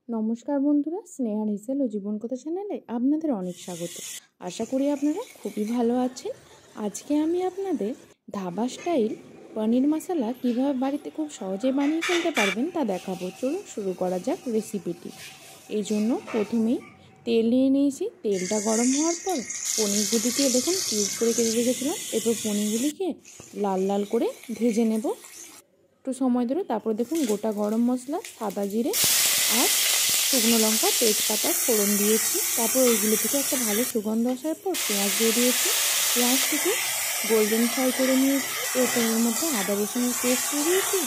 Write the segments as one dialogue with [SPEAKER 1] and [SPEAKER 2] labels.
[SPEAKER 1] নমস্কার বন্ধুরা, স্নেহার হেসেল ও জীবনকথা চ্যানেলে আপনাদের অনেক স্বাগত। আশা করি আপনারা খুবই ভালো আছেন। আজকে আমি আপনাদের ধাবা স্টাইল পনির মশলা কীভাবে বাড়িতে খুব সহজে বানিয়ে ফেলতে পারবেন তা দেখাবো। চলুন শুরু করা যাক রেসিপিটি। এই জন্য প্রথমেই তেল নিয়ে নিয়েছি। তেলটা গরম হওয়ার পর পনিরগুলিকে দেখুন কিউব করে কেটে রেখেছিলাম। এরপর পনিরগুলিকে লাল লাল করে ভেজে নেব একটু সময় ধরে। তারপর দেখুন গোটা গরম মশলা, সাদা জিরে আর শুকনো লঙ্কা, তেজপাতা ফোড়ন দিয়েছি। তারপর ওইগুলো থেকে একটা ভালো সুগন্ধ আসার পর পেঁয়াজ দিয়ে দিয়েছি। পেঁয়াজটিকে গোল্ডেন ফ্রাই করে নিয়েছি। এরপর এর মধ্যে আদা রসুনের পেস্ট দিয়ে দিয়েছি।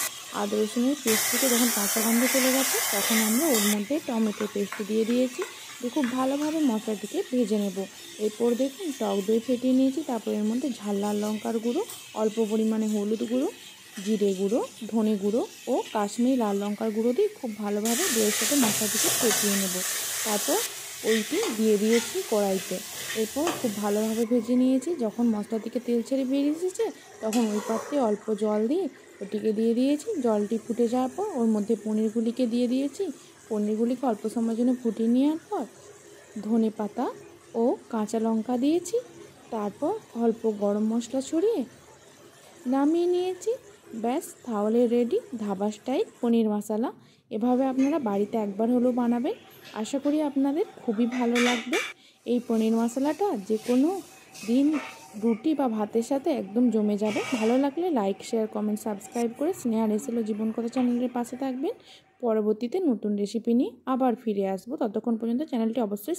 [SPEAKER 1] আদা রসুনের পেস্টটিকে যখন কাঁচা গন্ধ চলে গেছে তখন আমরা ওর মধ্যে টমেটো পেস্ট দিয়ে দিয়েছি। খুব ভালোভাবে মশলাটিকে ভেজে নেব। এরপর দেখুন টক দই ফেটিয়ে নিয়েছি। তারপর এর মধ্যে ঝাল লাল লঙ্কার গুঁড়ো, অল্প পরিমাণে হলুদ গুঁড়ো, জিরে গুঁড়ো, ধনে গুঁড়ো ও কাশ্মীরি লাল লঙ্কার গুঁড়ো দিয়ে খুব ভালোভাবে দইয়ের সাথে মশলাটিকে কষিয়ে নেব। তারপর ওইটি দিয়ে দিয়েছি কড়াইতে। এরপর খুব ভালোভাবে ভেজে নিয়েছি। যখন মশলা থেকে তেল ছেড়ে বেরিয়ে এসেছে তখন ওই পাত্রে অল্প জল দিয়ে ওটিকে দিয়ে দিয়েছি। জলটি ফুটে যাওয়ার পর ওর মধ্যে পনিরগুলিকে দিয়ে দিয়েছি। পনিরগুলিকে অল্প সময়ের জন্য ফুটিয়ে নেওয়ার পর ধনে পাতা ও কাঁচা লঙ্কা দিয়েছি। তারপর অল্প গরম মশলা ছড়িয়ে নামিয়ে নিয়েছি। ব্যাস, তাহলে রেডি ধাবা স্টাইল পনির মশলা। এভাবে আপনারা বাড়িতে একবার হলেও বানাবেন। আশা করি আপনাদের খুবই ভালো লাগবে। এই পনির মশলাটা যে কোনো দিন রুটি বা ভাতের সাথে একদম জমে যাবে। ভালো লাগলে লাইক, শেয়ার, কমেন্ট, সাবস্ক্রাইব করে স্নেহার হেসেল ও জীবনকথা চ্যানেলের পাশে থাকবেন। পরবর্তীতে নতুন রেসিপি নিয়ে আবার ফিরে আসবো। ততক্ষণ পর্যন্ত চ্যানেলটি অবশ্যই